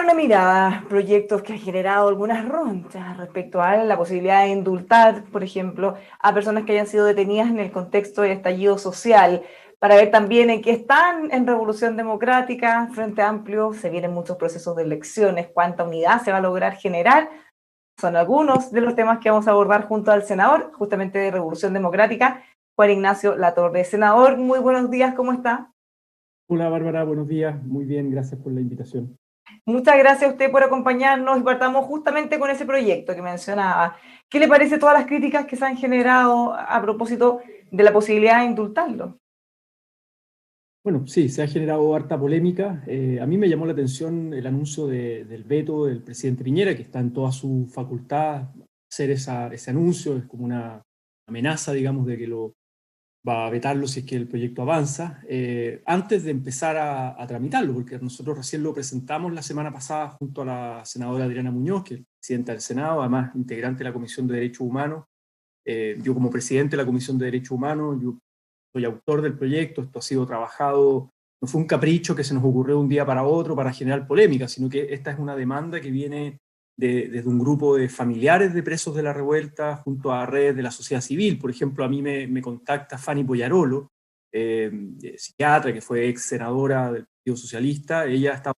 una mirada, proyectos que han generado algunas ronchas respecto a la posibilidad de indultar, por ejemplo, a personas que hayan sido detenidas en el contexto del estallido social, para ver también en qué están en Revolución Democrática, Frente Amplio, se vienen muchos procesos de elecciones, cuánta unidad se va a lograr generar. Son algunos de los temas que vamos a abordar junto al senador, justamente de Revolución Democrática, Juan Ignacio Latorre. Senador, muy buenos días, ¿cómo está? Hola Bárbara, buenos días. Muy bien, gracias por la invitación. Muchas gracias a usted por acompañarnos y partamos justamente con ese proyecto que mencionaba. ¿Qué le parece todas las críticas que se han generado a propósito de la posibilidad de indultarlo? Bueno, sí, se ha generado harta polémica. A mí me llamó la atención el anuncio del veto del presidente Piñera, que está en toda su facultad hacer ese anuncio. Es como una amenaza, digamos, de que lo va a vetarlo si es que el proyecto avanza, antes de empezar a tramitarlo, porque nosotros recién lo presentamos la semana pasada junto a la senadora Adriana Muñoz, que es presidenta del Senado, además integrante de la Comisión de Derechos Humanos. Yo como presidente de la Comisión de Derechos Humanos, yo soy autor del proyecto. Esto ha sido trabajado, no fue un capricho que se nos ocurrió de un día para otro para generar polémica, sino que esta es una demanda que viene desde un grupo de familiares de presos de la revuelta junto a redes de la sociedad civil. Por ejemplo, a mí me contacta Fanny Poyarolo, psiquiatra que fue ex senadora del Partido Socialista. Ella está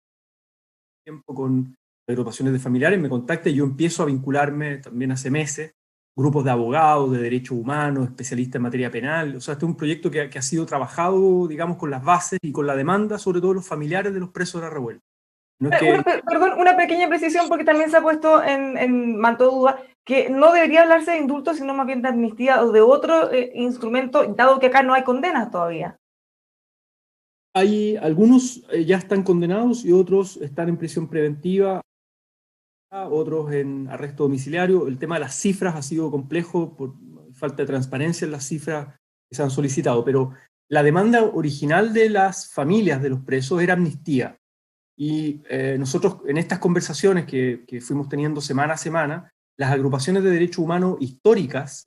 tiempo con agrupaciones de familiares, me contacta y yo empiezo a vincularme también hace meses, grupos de abogados, de derechos humanos, especialistas en materia penal. O sea, este es un proyecto que ha sido trabajado, digamos, con las bases y con la demanda, sobre todo los familiares de los presos de la revuelta. No es que Perdón, una pequeña precisión porque también se ha puesto en manto de duda que no debería hablarse de indulto, sino más bien de amnistía o de otro instrumento, dado que acá no hay condenas todavía. hay algunos ya están condenados y otros están en prisión preventiva, otros en arresto domiciliario. El tema de las cifras ha sido complejo por falta de transparencia en las cifras que se han solicitado, pero la demanda original de las familias de los presos era amnistía. Y nosotros en estas conversaciones que fuimos teniendo semana a semana, las agrupaciones de derechos humanos históricas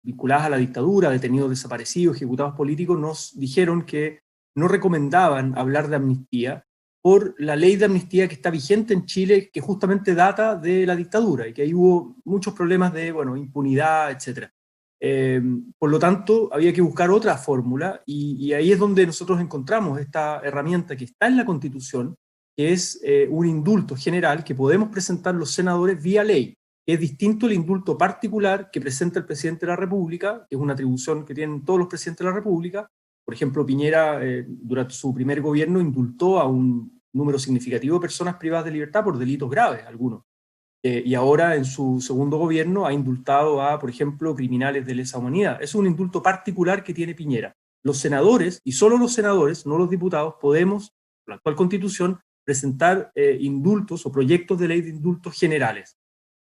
vinculadas a la dictadura, detenidos desaparecidos, ejecutados políticos, nos dijeron que no recomendaban hablar de amnistía por la ley de amnistía que está vigente en Chile, que justamente data de la dictadura y que ahí hubo muchos problemas de, bueno, impunidad, etc. Por lo tanto, había que buscar otra fórmula y ahí es donde nosotros encontramos esta herramienta que está en la Constitución, que es un indulto general que podemos presentar los senadores vía ley, que es distinto al indulto particular que presenta el presidente de la República, que es una atribución que tienen todos los presidentes de la República. Por ejemplo, Piñera, durante su primer gobierno, indultó a un número significativo de personas privadas de libertad por delitos graves, algunos. Y ahora, en su segundo gobierno, ha indultado a, por ejemplo, criminales de lesa humanidad. Es un indulto particular que tiene Piñera. Los senadores, y solo los senadores, no los diputados, podemos, por la actual Constitución, presentar indultos o proyectos de ley de indultos generales,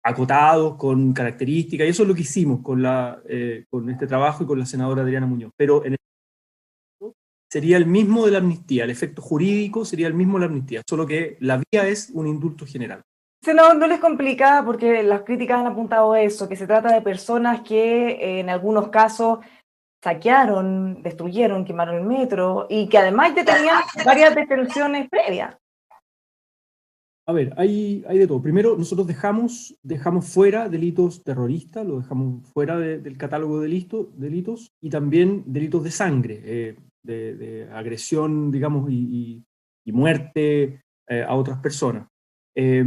acotados, con características, y eso es lo que hicimos con este trabajo y con la senadora Adriana Muñoz. Pero en el efecto sería el mismo de la amnistía, el efecto jurídico sería el mismo de la amnistía, solo que la vía es un indulto general. Senador, no les complica porque las críticas han apuntado a eso, que se trata de personas que en algunos casos saquearon, destruyeron, quemaron el metro y que además ya tenían varias detenciones previas. A ver, hay de todo. Primero, nosotros dejamos fuera delitos terroristas, lo dejamos fuera del catálogo de delitos y también delitos de sangre, de agresión, digamos, y muerte a otras personas. Eh,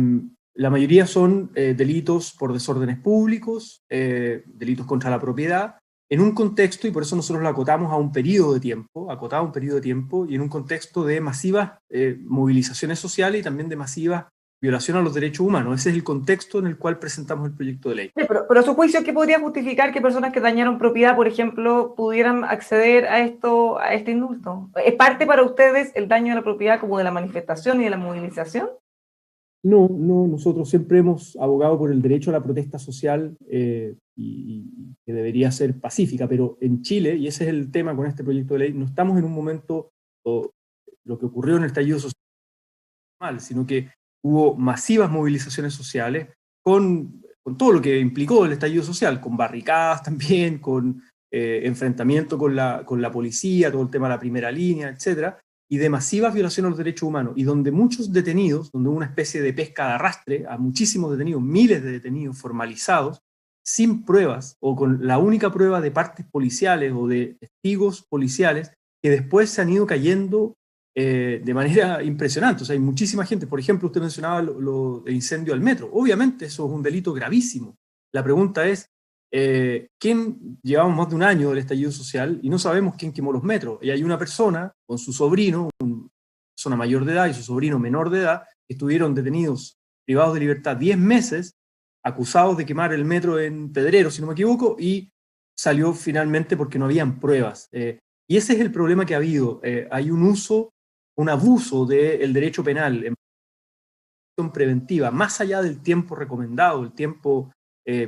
la mayoría son delitos por desórdenes públicos, delitos contra la propiedad, en un contexto, y por eso nosotros lo acotamos a un periodo de tiempo, acotado a un periodo de tiempo, y en un contexto de masivas movilizaciones sociales y también de masivas violación a los derechos humanos. Ese es el contexto en el cual presentamos el proyecto de ley. Sí, pero a su juicio, ¿qué podría justificar que personas que dañaron propiedad, por ejemplo, pudieran acceder a esto, a este indulto? ¿Es parte para ustedes el daño de la propiedad como de la manifestación y de la movilización? No, no, nosotros siempre hemos abogado por el derecho a la protesta social y que debería ser pacífica, pero en Chile, y ese es el tema con este proyecto de ley, no estamos en un momento, lo que ocurrió en el estallido social, sino que hubo masivas movilizaciones sociales con todo lo que implicó el estallido social, con barricadas también, con enfrentamiento con la policía, todo el tema de la primera línea, etc. y de masivas violaciones a los derechos humanos, y donde muchos detenidos, donde hubo una especie de pesca de arrastre a muchísimos detenidos, miles de detenidos formalizados, sin pruebas, o con la única prueba de partes policiales o de testigos policiales, que después se han ido cayendo de manera impresionante. O sea, hay muchísima gente. Por ejemplo, usted mencionaba el incendio al metro. Obviamente eso es un delito gravísimo. La pregunta es, ¿quién? Llevamos más de un año del estallido social y no sabemos quién quemó los metros. Y hay una persona con su sobrino, una persona mayor de edad, y su sobrino menor de edad, que estuvieron detenidos, privados de libertad 10 meses, acusados de quemar el metro en Pedrero, si no me equivoco, y salió finalmente porque no habían pruebas. Y ese es el problema que ha habido. Hay un uso, un abuso del derecho penal en preventiva, más allá del tiempo recomendado, el tiempo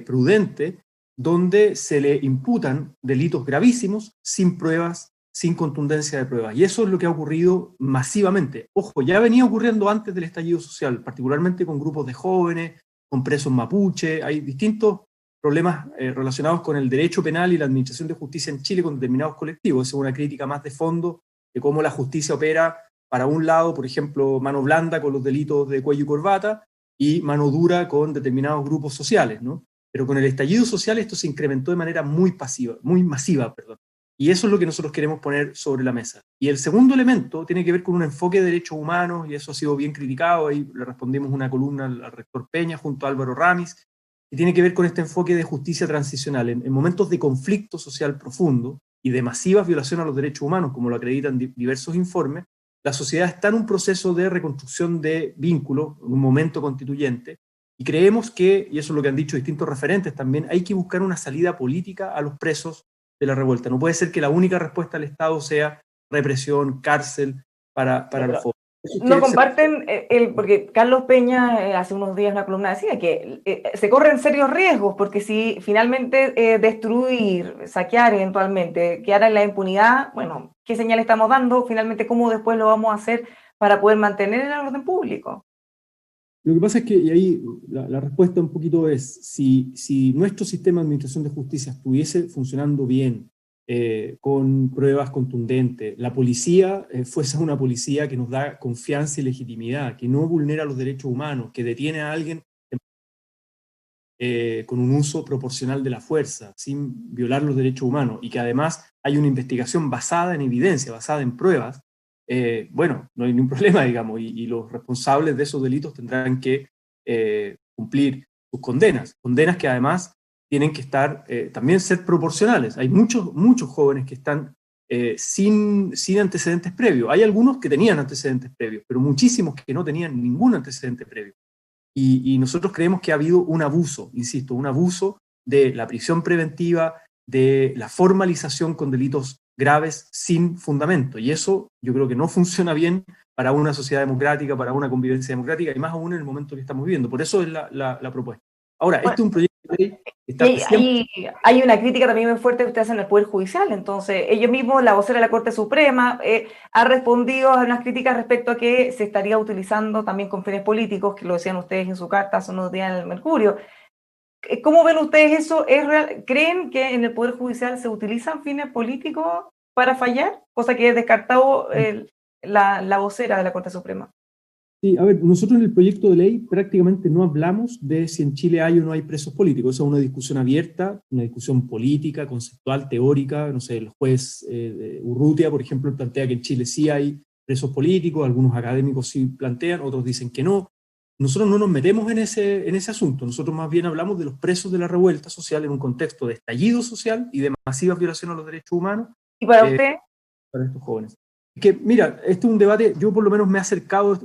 prudente, donde se le imputan delitos gravísimos sin pruebas, sin contundencia de pruebas. Y eso es lo que ha ocurrido masivamente. Ojo, ya venía ocurriendo antes del estallido social, particularmente con grupos de jóvenes, con presos mapuche. Hay distintos problemas relacionados con el derecho penal y la administración de justicia en Chile con determinados colectivos. Esa es una crítica más de fondo de cómo la justicia opera. Para un lado, por ejemplo, mano blanda con los delitos de cuello y corbata, y mano dura con determinados grupos sociales, ¿no? Pero con el estallido social esto se incrementó de manera muy masiva, perdón. Y eso es lo que nosotros queremos poner sobre la mesa. Y el segundo elemento tiene que ver con un enfoque de derechos humanos, y eso ha sido bien criticado. Ahí le respondimos una columna al rector Peña junto a Álvaro Ramis, y tiene que ver con este enfoque de justicia transicional. En momentos de conflicto social profundo y de masivas violaciones a los derechos humanos, como lo acreditan diversos informes, la sociedad está en un proceso de reconstrucción de vínculos, en un momento constituyente, y creemos que, y eso es lo que han dicho distintos referentes también, hay que buscar una salida política a los presos de la revuelta. No puede ser que la única respuesta del Estado sea represión, cárcel para los jóvenes. No comparten, porque Carlos Peña hace unos días en una columna decía que se corren serios riesgos, porque si finalmente destruir, saquear eventualmente, quedara en la impunidad, bueno, ¿qué señal estamos dando? Finalmente, ¿cómo después lo vamos a hacer para poder mantener el orden público? Lo que pasa es que, y ahí la respuesta un poquito es, si nuestro sistema de administración de justicia estuviese funcionando bien, con pruebas contundentes, la policía fuese una policía que nos da confianza y legitimidad, que no vulnera los derechos humanos, que detiene a alguien con un uso proporcional de la fuerza, sin violar los derechos humanos, y que además hay una investigación basada en evidencia, basada en pruebas, bueno, no hay ningún problema, digamos, y los responsables de esos delitos tendrán que cumplir sus condenas, condenas que además tienen que estar, también ser proporcionales. Hay muchos jóvenes que están sin antecedentes previos. Hay algunos que tenían antecedentes previos, pero muchísimos que no tenían ningún antecedente previo. Y nosotros creemos que ha habido un abuso, insisto, un abuso de la prisión preventiva, de la formalización con delitos graves sin fundamento. Y eso yo creo que no funciona bien para una sociedad democrática, para una convivencia democrática, y más aún en el momento que estamos viviendo. Por eso es la propuesta. Ahora, Bueno, este es un proyecto de ley que y está siempre... hay una crítica también muy fuerte que ustedes hacen en el Poder Judicial. Entonces, ellos mismos, la vocera de la Corte Suprema, ha respondido a unas críticas respecto a que se estaría utilizando también con fines políticos, que lo decían ustedes en su carta hace unos días en el Mercurio. ¿Cómo ven ustedes eso? ¿Es real? ¿Creen que en el Poder Judicial se utilizan fines políticos para fallar? Cosa que es descartado la vocera de la Corte Suprema. Sí, a ver, nosotros en el proyecto de ley prácticamente no hablamos de si en Chile hay o no hay presos políticos. Esa es una discusión abierta, una discusión política, conceptual, teórica. No sé, el juez Urrutia, por ejemplo, plantea que en Chile sí hay presos políticos, algunos académicos sí plantean, otros dicen que no. Nosotros no nos metemos en ese asunto. Nosotros más bien hablamos de los presos de la revuelta social en un contexto de estallido social y de masivas violaciones a los derechos humanos ¿Y para usted? para estos jóvenes. Que, mira, este es un debate, yo por lo menos me he acercado,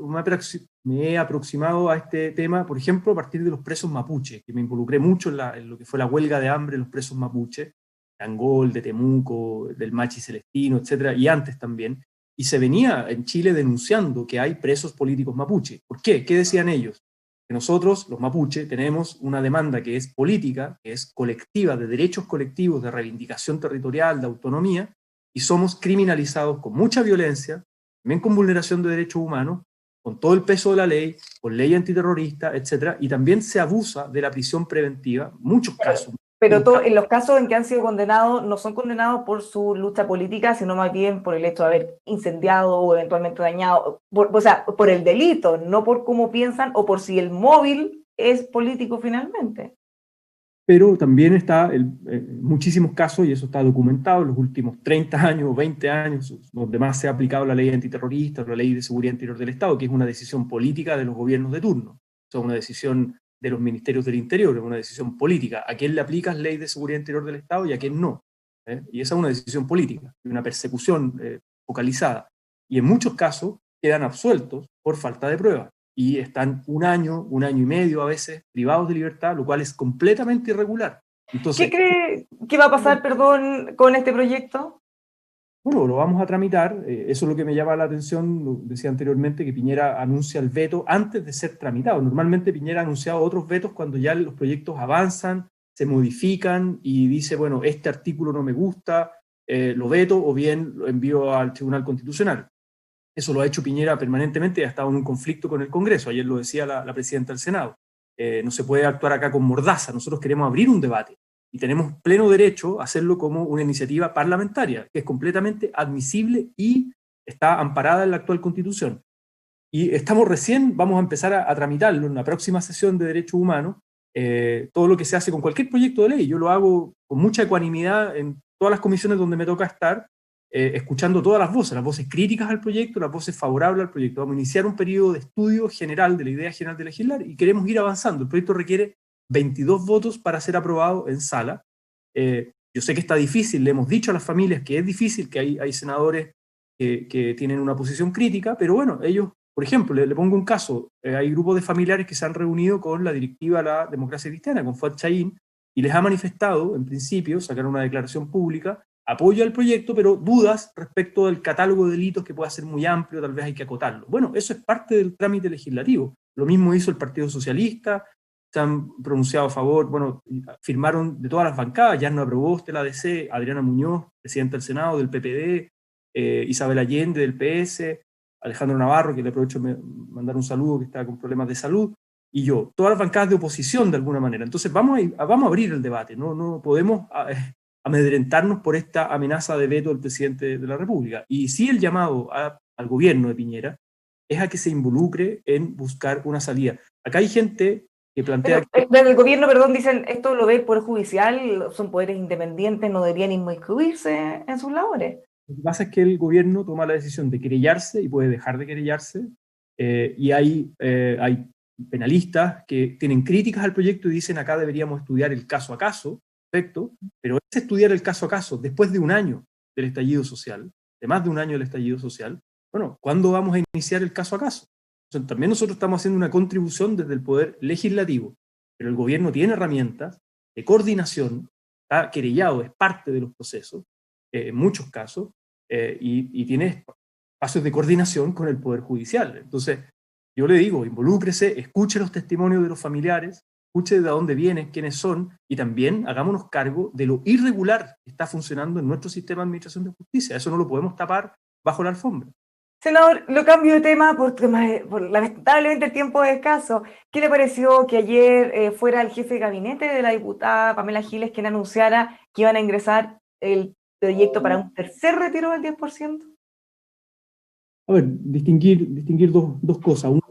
me he aproximado a este tema, por ejemplo, a partir de los presos mapuche, que me involucré mucho en lo que fue la huelga de hambre de los presos mapuche, de Angol, de Temuco, del Machi Celestino, etcétera, y antes también, y se venía en Chile denunciando que hay presos políticos mapuche. ¿Por qué? ¿Qué decían ellos? Que nosotros, los mapuche, tenemos una demanda que es política, que es colectiva, de derechos colectivos, de reivindicación territorial, de autonomía, y somos criminalizados con mucha violencia, también con vulneración de derechos humanos, con todo el peso de la ley, con ley antiterrorista, etcétera, y también se abusa de la prisión preventiva, muchos casos. Pero en los casos en que han sido condenados, no son condenados por su lucha política, sino más bien por el hecho de haber incendiado o eventualmente dañado, o sea, por el delito, no por cómo piensan o por si el móvil es político finalmente. Pero también está en muchísimos casos, y eso está documentado en los últimos 30 años o 20 años, donde más se ha aplicado la ley antiterrorista o la ley de seguridad interior del Estado, que es una decisión política de los gobiernos de turno. O sea, una decisión de los ministerios del Interior, es una decisión política. ¿A quién le aplicas ley de seguridad interior del Estado y a quién no? Y esa es una decisión política, una persecución focalizada. Y en muchos casos quedan absueltos por falta de pruebas y están un año y medio a veces privados de libertad, lo cual es completamente irregular. Entonces, ¿qué cree que va a pasar, perdón, con este proyecto? bueno, lo vamos a tramitar, eso es lo que me llama la atención, lo decía anteriormente, que Piñera anuncia el veto antes de ser tramitado. Normalmente Piñera ha anunciado otros vetos cuando ya los proyectos avanzan, se modifican y dice, bueno, este artículo no me gusta, lo veto o bien lo envío al Tribunal Constitucional. Eso lo ha hecho Piñera permanentemente y ha estado en un conflicto con el Congreso. Ayer lo decía la presidenta del Senado. No se puede actuar acá con mordaza. Nosotros queremos abrir un debate y tenemos pleno derecho a hacerlo como una iniciativa parlamentaria, que es completamente admisible y está amparada en la actual Constitución. Y vamos a empezar a tramitarlo en la próxima sesión de Derechos Humanos, todo lo que se hace con cualquier proyecto de ley. Yo lo hago con mucha ecuanimidad en todas las comisiones donde me toca estar, escuchando todas las voces críticas al proyecto, las voces favorables al proyecto. Vamos a iniciar un periodo de estudio general de la idea general de legislar y queremos ir avanzando. El proyecto requiere 22 votos para ser aprobado en sala. Yo sé que está difícil, le hemos dicho a las familias que es difícil, que hay senadores que tienen una posición crítica, pero bueno, ellos, por ejemplo, le pongo un caso, hay grupos de familiares que se han reunido con la directiva de la democracia cristiana, con Fuad Chaín, y les ha manifestado, en principio, sacar una declaración pública, apoyo al proyecto, pero dudas respecto del catálogo de delitos que pueda ser muy amplio, tal vez hay que acotarlo. Bueno, eso es parte del trámite legislativo. Lo mismo hizo el Partido Socialista, se han pronunciado a favor, bueno, firmaron de todas las bancadas, Yarno Aproboste, la ADC, Adriana Muñoz, presidenta del Senado, del PPD, Isabel Allende, del PS, Alejandro Navarro, que le aprovecho mandar un saludo, que está con problemas de salud, y yo, todas las bancadas de oposición de alguna manera. Entonces vamos a abrir el debate, no podemos amedrentarnos por esta amenaza de veto del presidente de la República. Y sí, el llamado al gobierno de Piñera es a que se involucre en buscar una salida. Acá hay gente que plantea... Pero, desde el gobierno, perdón, dicen, esto lo ve el Poder Judicial, son poderes independientes, no deberían inmiscuirse en sus labores. Lo que pasa es que el gobierno toma la decisión de querellarse y puede dejar de querellarse, y hay penalistas que tienen críticas al proyecto y dicen acá deberíamos estudiar el caso a caso, perfecto, pero es estudiar el caso a caso después de un año del estallido social, de más de un año del estallido social. Bueno, ¿cuándo vamos a iniciar el caso a caso? Entonces, también nosotros estamos haciendo una contribución desde el poder legislativo, pero el gobierno tiene herramientas de coordinación, está querellado, es parte de los procesos, en muchos casos, y tiene espacios de coordinación con el Poder Judicial. Entonces, yo le digo, involúcrese, escuche los testimonios de los familiares, escuche de dónde vienen, quiénes son, y también hagámonos cargo de lo irregular que está funcionando en nuestro sistema de administración de justicia. Eso no lo podemos tapar bajo la alfombra. Senador, lo cambio de tema porque lamentablemente el tiempo es escaso. ¿Qué le pareció que ayer fuera el jefe de gabinete de la diputada Pamela Giles quien anunciara que iban a ingresar el proyecto para un tercer retiro del 10%? A ver, distinguir dos cosas. Uno,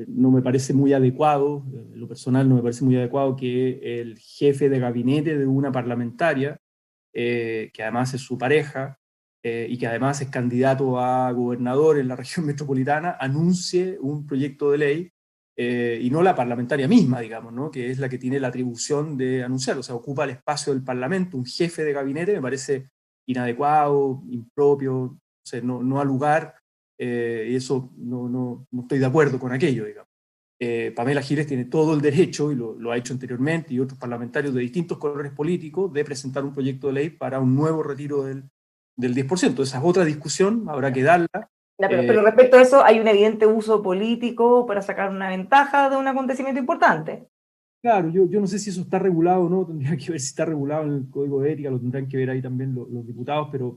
no me parece muy adecuado, en lo personal no me parece muy adecuado que el jefe de gabinete de una parlamentaria, que además es su pareja, y que además es candidato a gobernador en la región metropolitana, anuncie un proyecto de ley, y no la parlamentaria misma, digamos, ¿no? Que es la que tiene la atribución de anunciar, o sea, ocupa el espacio del Parlamento. Un jefe de gabinete me parece inadecuado, impropio, o sea, no al lugar, y eso no estoy de acuerdo con aquello, digamos. Pamela Giles tiene todo el derecho, y lo ha hecho anteriormente, y otros parlamentarios de distintos colores políticos, de presentar un proyecto de ley para un nuevo retiro del 10%. Esa es otra discusión, habrá que darla. Pero respecto a eso, hay un evidente uso político para sacar una ventaja de un acontecimiento importante. Claro, yo no sé si eso está regulado o no, tendría que ver si está regulado en el Código de Ética, lo tendrán que ver ahí también los diputados, pero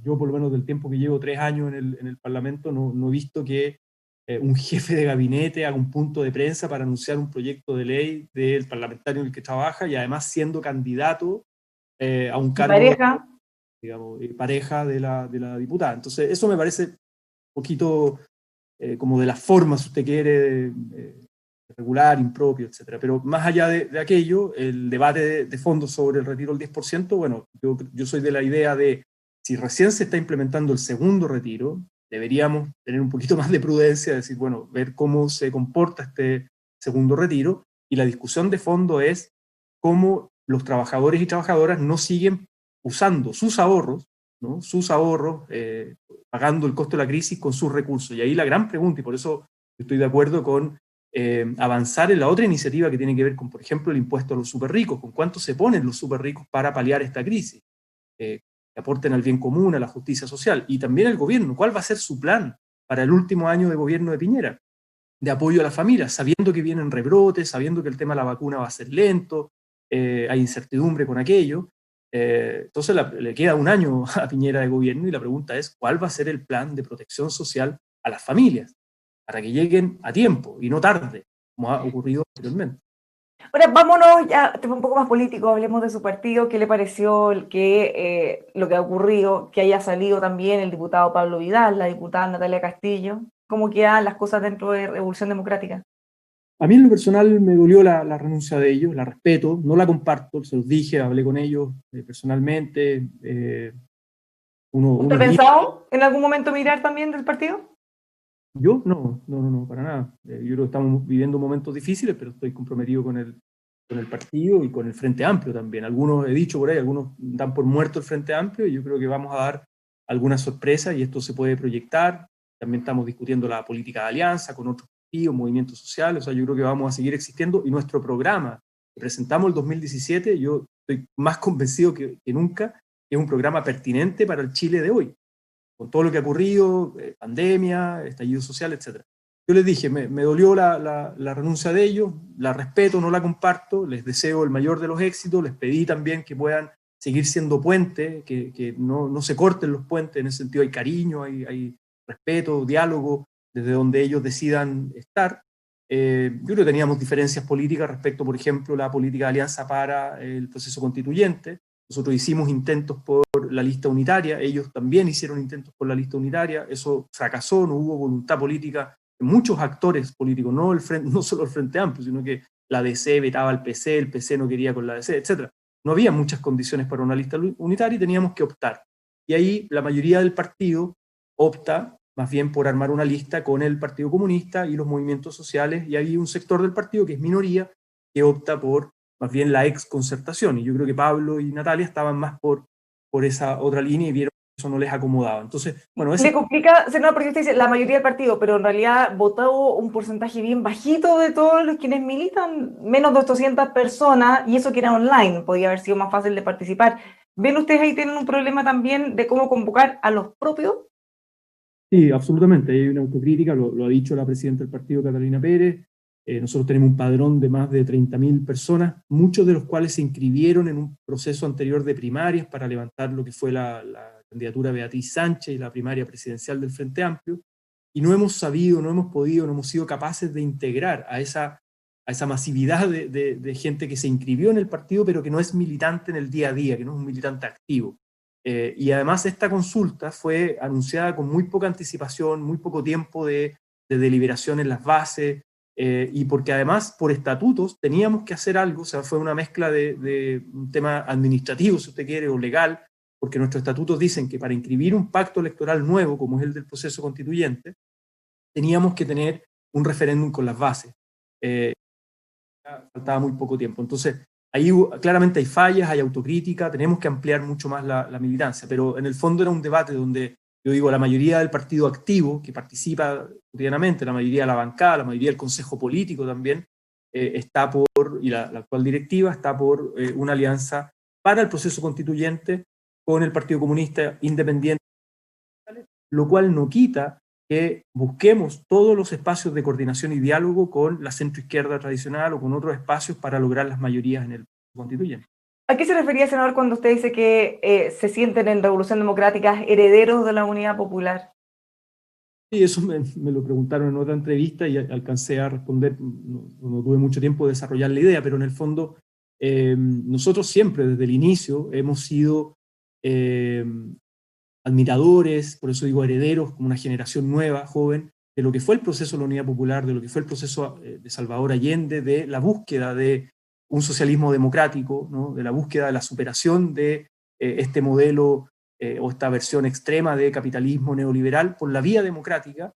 yo por lo menos del tiempo que llevo 3 años en el Parlamento no he visto que un jefe de gabinete haga un punto de prensa para anunciar un proyecto de ley del parlamentario en el que trabaja y además siendo candidato a un Mi cargo, pareja, digamos, pareja de la diputada. Entonces, eso me parece un poquito como de la forma, si usted quiere, regular, impropio, etcétera. Pero más allá de aquello, el debate de fondo sobre el retiro del 10%, bueno, yo soy de la idea de, si recién se está implementando el segundo retiro, deberíamos tener un poquito más de prudencia, decir, bueno, ver cómo se comporta este segundo retiro, y la discusión de fondo es cómo los trabajadores y trabajadoras no siguen usando sus ahorros, ¿no? Sus ahorros, pagando el costo de la crisis con sus recursos. Y ahí la gran pregunta, y por eso estoy de acuerdo con avanzar en la otra iniciativa que tiene que ver con, por ejemplo, el impuesto a los superricos, con cuánto se ponen los superricos para paliar esta crisis, que aporten al bien común, a la justicia social, y también el gobierno, cuál va a ser su plan para el último año de gobierno de Piñera, de apoyo a las familias, sabiendo que vienen rebrotes, sabiendo que el tema de la vacuna va a ser lento, hay incertidumbre con aquello. Entonces le queda un año a Piñera de gobierno y la pregunta es, ¿cuál va a ser el plan de protección social a las familias para que lleguen a tiempo y no tarde, como ha ocurrido anteriormente? ahora vámonos ya, tema un poco más político, hablemos de su partido. ¿Qué le pareció lo que ha ocurrido, que haya salido también el diputado Pablo Vidal, la diputada Natalia Castillo? ¿Cómo quedan las cosas dentro de Revolución Democrática? A mí en lo personal me dolió la renuncia de ellos, la respeto, no la comparto, se los dije, hablé con ellos personalmente, ¿Usted uno ha es libre. pensado en algún momento mirar también del partido? Yo no, para nada. Yo creo que estamos viviendo momentos difíciles, pero estoy comprometido con el partido y con el Frente Amplio también. Algunos, he dicho por ahí, algunos dan por muerto el Frente Amplio y yo creo que vamos a dar alguna sorpresa y esto se puede proyectar. También estamos discutiendo la política de alianza con otros partidos, movimientos sociales, o sea, yo creo que vamos a seguir existiendo y nuestro programa que presentamos el 2017, yo estoy más convencido que nunca, que es un programa pertinente para el Chile de hoy con todo lo que ha ocurrido, pandemia, estallido social, etc. Yo les dije, me dolió la renuncia de ellos, la respeto, no la comparto, les deseo el mayor de los éxitos, les pedí también que puedan seguir siendo puente, que no se corten los puentes, en ese sentido hay cariño, hay respeto, diálogo, desde donde ellos decidan estar. Yo creo que teníamos diferencias políticas respecto, por ejemplo, la política de alianza para el proceso constituyente. Nosotros hicimos intentos por la lista unitaria, ellos también hicieron intentos por la lista unitaria, eso fracasó, no hubo voluntad política de muchos actores políticos, no solo el Frente Amplio, sino que la DC vetaba al PC, el PC no quería con la DC, etc. No había muchas condiciones para una lista unitaria y teníamos que optar. Y ahí la mayoría del partido opta más bien por armar una lista con el Partido Comunista y los movimientos sociales, y hay un sector del partido que es minoría, que opta por más bien la exconcertación, y yo creo que Pablo y Natalia estaban más por esa otra línea y vieron que eso no les acomodaba. Entonces, bueno, ese... Le complica, no, porque usted dice la mayoría del partido, pero en realidad votó un porcentaje bien bajito de todos los quienes militan, menos de 800 personas, y eso que era online, podía haber sido más fácil de participar. ¿Ven ustedes ahí tienen un problema también de cómo convocar a los propios? Sí, absolutamente, hay una autocrítica, lo ha dicho la presidenta del partido, Catalina Pérez. Nosotros tenemos un padrón de más de 30.000 personas, muchos de los cuales se inscribieron en un proceso anterior de primarias para levantar lo que fue la candidatura de Beatriz Sánchez y la primaria presidencial del Frente Amplio, y no hemos sabido, no hemos podido, no hemos sido capaces de integrar a esa masividad de gente que se inscribió en el partido, pero que no es militante en el día a día, que no es un militante activo. Y además esta consulta fue anunciada con muy poca anticipación, muy poco tiempo de deliberación en las bases, y porque además por estatutos teníamos que hacer algo, o sea, fue una mezcla de un tema administrativo, si usted quiere, o legal, porque nuestros estatutos dicen que para inscribir un pacto electoral nuevo, como es el del proceso constituyente, teníamos que tener un referéndum con las bases. Eh, Faltaba muy poco tiempo. Entonces, ahí claramente hay fallas, hay autocrítica, tenemos que ampliar mucho más la militancia, pero en el fondo era un debate donde, yo digo, la mayoría del partido activo que participa cotidianamente, la mayoría de la bancada, la mayoría del consejo político también, está por, y la actual directiva está por una alianza para el proceso constituyente con el Partido Comunista Independiente, lo cual no quita que busquemos todos los espacios de coordinación y diálogo con la centroizquierda tradicional o con otros espacios para lograr las mayorías en el constituyente. ¿A qué se refería, senador, cuando usted dice que se sienten en Revolución Democrática herederos de la Unidad Popular? Sí, eso me lo preguntaron en otra entrevista y alcancé a responder, no tuve mucho tiempo de desarrollar la idea, pero en el fondo nosotros siempre desde el inicio hemos sido eh, admiradores, por eso digo herederos, como una generación nueva, joven, de lo que fue el proceso de la Unidad Popular, de lo que fue el proceso de Salvador Allende, de la búsqueda de un socialismo democrático, ¿no? De la búsqueda de la superación de este modelo o esta versión extrema de capitalismo neoliberal por la vía democrática,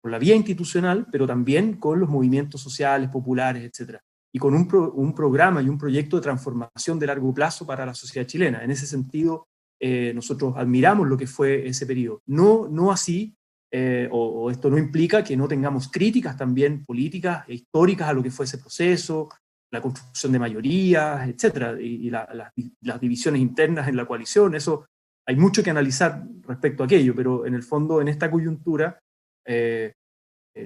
por la vía institucional, pero también con los movimientos sociales, populares, etc. Y con un programa y un proyecto de transformación de largo plazo para la sociedad chilena. En ese sentido, nosotros admiramos lo que fue ese periodo. No así, o esto no implica que no tengamos críticas también políticas e históricas a lo que fue ese proceso, la construcción de mayorías, etcétera, y las divisiones internas en la coalición. Eso hay mucho que analizar respecto a aquello, pero en el fondo, en esta coyuntura, eh,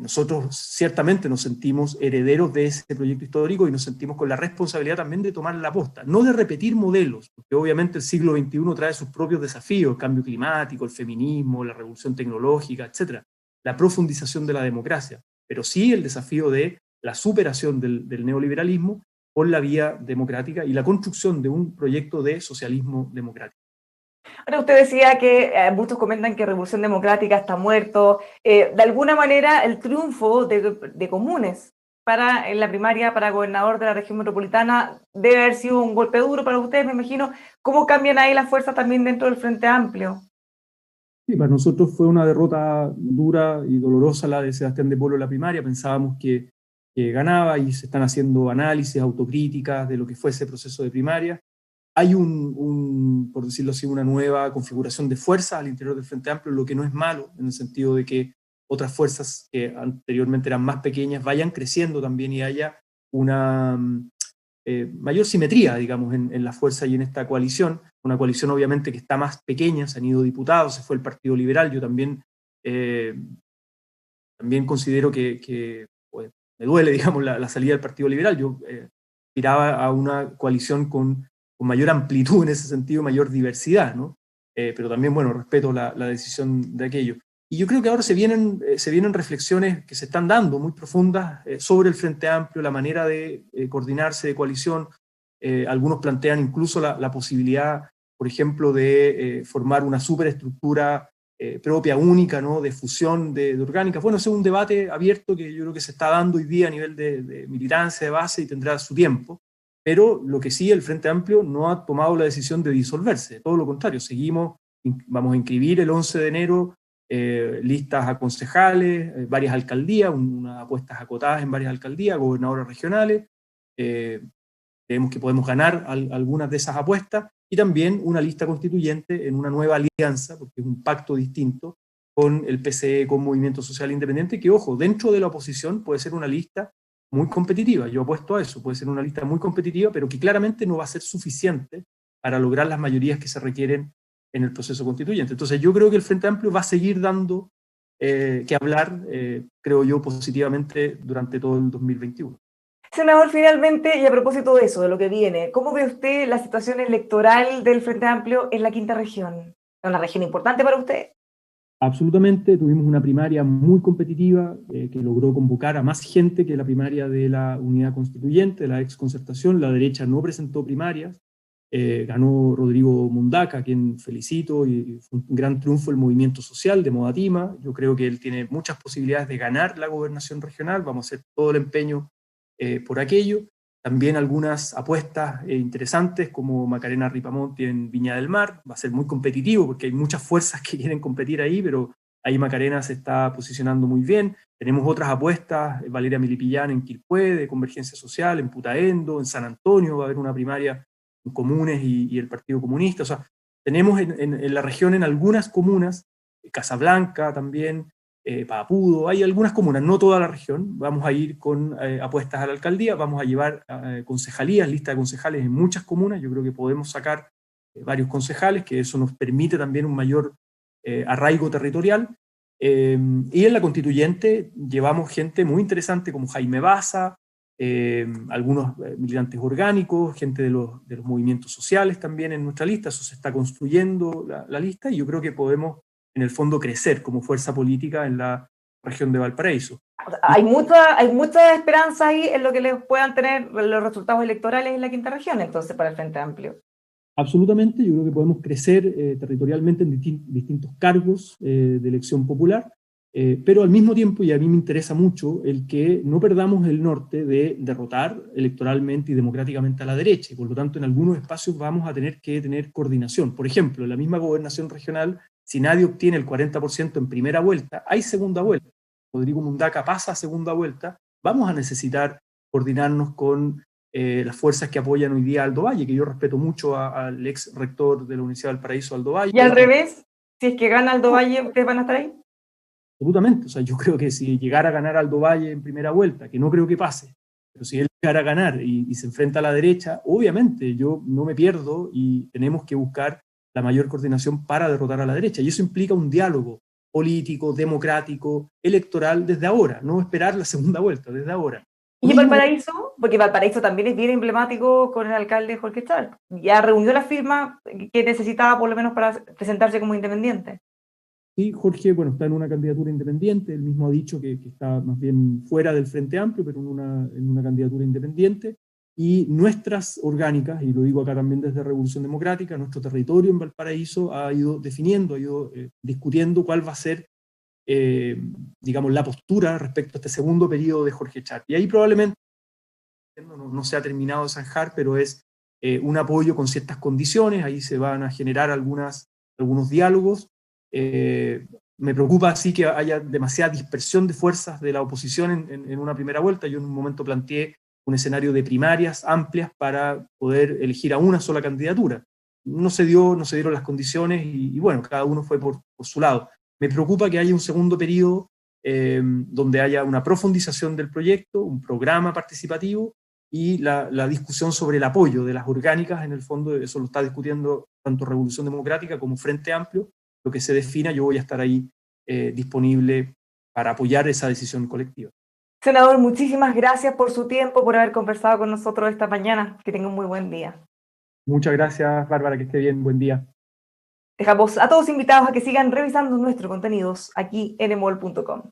nosotros ciertamente nos sentimos herederos de ese proyecto histórico y nos sentimos con la responsabilidad también de tomar la posta, no de repetir modelos, porque obviamente el siglo XXI trae sus propios desafíos, el cambio climático, el feminismo, la revolución tecnológica, etcétera, la profundización de la democracia, pero sí el desafío de la superación del neoliberalismo por la vía democrática y la construcción de un proyecto de socialismo democrático. Ahora usted decía que muchos comentan que Revolución Democrática está muerto. De alguna manera, el triunfo de Comunes en la primaria para gobernador de la región metropolitana debe haber sido un golpe duro para ustedes, me imagino. ¿Cómo cambian ahí las fuerzas también dentro del Frente Amplio? Sí, para nosotros fue una derrota dura y dolorosa la de Sebastián de Polo en la primaria. Pensábamos que ganaba y se están haciendo análisis, autocríticas de lo que fue ese proceso de primaria. Hay por decirlo así, una nueva configuración de fuerzas al interior del Frente Amplio, lo que no es malo, en el sentido de que otras fuerzas que anteriormente eran más pequeñas vayan creciendo también y haya una mayor simetría, digamos, en la fuerza y en esta coalición. Una coalición obviamente que está más pequeña, se han ido diputados, se fue el Partido Liberal. Yo eh, también considero que pues, me duele, digamos, la salida del Partido Liberal. Yo aspiraba a una coalición con mayor amplitud en ese sentido, mayor diversidad, ¿no? Pero también, bueno, respeto la decisión de aquello. Y yo creo que ahora se vienen reflexiones que se están dando muy profundas sobre el Frente Amplio, la manera de coordinarse, de coalición. Algunos plantean incluso la posibilidad, por ejemplo, de formar una superestructura propia, única, ¿no? De fusión de orgánicas. Bueno, ese es un debate abierto que yo creo que se está dando hoy día a nivel de militancia, de base, y tendrá su tiempo. Pero lo que sí, el Frente Amplio no ha tomado la decisión de disolverse, todo lo contrario, vamos a inscribir el 11 de enero listas a concejales, varias alcaldías, unas apuestas acotadas en varias alcaldías, gobernadoras regionales. Creemos que podemos ganar algunas de esas apuestas y también una lista constituyente en una nueva alianza, porque es un pacto distinto con el PCE, con Movimiento Social Independiente, que, ojo, dentro de la oposición puede ser una lista muy competitiva. Yo apuesto a eso, puede ser una lista muy competitiva, pero que claramente no va a ser suficiente para lograr las mayorías que se requieren en el proceso constituyente. Entonces yo creo que el Frente Amplio va a seguir dando que hablar, creo yo, positivamente durante todo el 2021. Senador, finalmente, y a propósito de eso, de lo que viene, ¿cómo ve usted la situación electoral del Frente Amplio en la quinta región? ¿Es una región importante para usted? Absolutamente, tuvimos una primaria muy competitiva que logró convocar a más gente que la primaria de la unidad constituyente, de la exconcertación. La derecha no presentó primarias, ganó Rodrigo Mundaca, a quien felicito, y fue un gran triunfo el movimiento social de Modatima. Yo creo que él tiene muchas posibilidades de ganar la gobernación regional, vamos a hacer todo el empeño por aquello. También algunas apuestas interesantes como Macarena Ripamonti en Viña del Mar. Va a ser muy competitivo porque hay muchas fuerzas que quieren competir ahí, pero ahí Macarena se está posicionando muy bien. Tenemos otras apuestas, Valeria Milipillán en Quilpué, de Convergencia Social, en Putaendo, en San Antonio va a haber una primaria en Comunes y el Partido Comunista. O sea, tenemos en la región en algunas comunas, Casablanca también, Papudo, hay algunas comunas, no toda la región. Vamos a ir con apuestas a la alcaldía, vamos a llevar concejalías, lista de concejales en muchas comunas. Yo creo que podemos sacar varios concejales, que eso nos permite también un mayor arraigo territorial. Y en la constituyente llevamos gente muy interesante como Jaime Baza, algunos militantes orgánicos, gente de los movimientos sociales también en nuestra lista. Eso se está construyendo la lista y yo creo que podemos en el fondo crecer como fuerza política en la región de Valparaíso. O sea, hay mucha esperanza ahí en lo que les puedan tener los resultados electorales en la quinta región, entonces, para el Frente Amplio. Absolutamente, yo creo que podemos crecer territorialmente en distintos cargos de elección popular, pero al mismo tiempo, y a mí me interesa mucho, el que no perdamos el norte de derrotar electoralmente y democráticamente a la derecha, y por lo tanto en algunos espacios vamos a tener que tener coordinación. Por ejemplo, en la misma gobernación regional, si nadie obtiene el 40% en primera vuelta, hay segunda vuelta. Rodrigo Mundaca pasa a segunda vuelta, vamos a necesitar coordinarnos con las fuerzas que apoyan hoy día a Aldo Valle, que yo respeto mucho al ex rector de la Universidad del Paraíso, Aldo Valle. Y al revés, si es que gana Aldo Valle, ¿ustedes van a estar ahí? Absolutamente, o sea, yo creo que si llegara a ganar Aldo Valle en primera vuelta, que no creo que pase, pero si él llegara a ganar y se enfrenta a la derecha, obviamente yo no me pierdo y tenemos que buscar la mayor coordinación para derrotar a la derecha, y eso implica un diálogo político, democrático, electoral desde ahora, no esperar la segunda vuelta, desde ahora. Y Valparaíso, porque Valparaíso también es bien emblemático con el alcalde Jorge Char. Ya reunió la firma que necesitaba por lo menos para presentarse como independiente. Sí, Jorge, bueno, está en una candidatura independiente, él mismo ha dicho que está más bien fuera del Frente Amplio, pero en una candidatura independiente, y nuestras orgánicas, y lo digo acá también desde Revolución Democrática, nuestro territorio en Valparaíso ha ido definiendo, ha ido discutiendo cuál va a ser, digamos, la postura respecto a este segundo periodo de Jorge Char. Y ahí probablemente no se ha terminado de zanjar, pero es un apoyo con ciertas condiciones, ahí se van a generar algunos diálogos. Me preocupa así que haya demasiada dispersión de fuerzas de la oposición en una primera vuelta. Yo en un momento planteé un escenario de primarias amplias para poder elegir a una sola candidatura. No se dieron las condiciones y bueno, cada uno fue por su lado. Me preocupa que haya un segundo periodo donde haya una profundización del proyecto, un programa participativo y la discusión sobre el apoyo de las orgánicas. En el fondo eso lo está discutiendo tanto Revolución Democrática como Frente Amplio. Lo que se defina, yo voy a estar ahí disponible para apoyar esa decisión colectiva. Senador, muchísimas gracias por su tiempo, por haber conversado con nosotros esta mañana. Que tenga un muy buen día. Muchas gracias, Bárbara, que esté bien, buen día. Dejamos a todos invitados a que sigan revisando nuestros contenidos aquí en emol.com.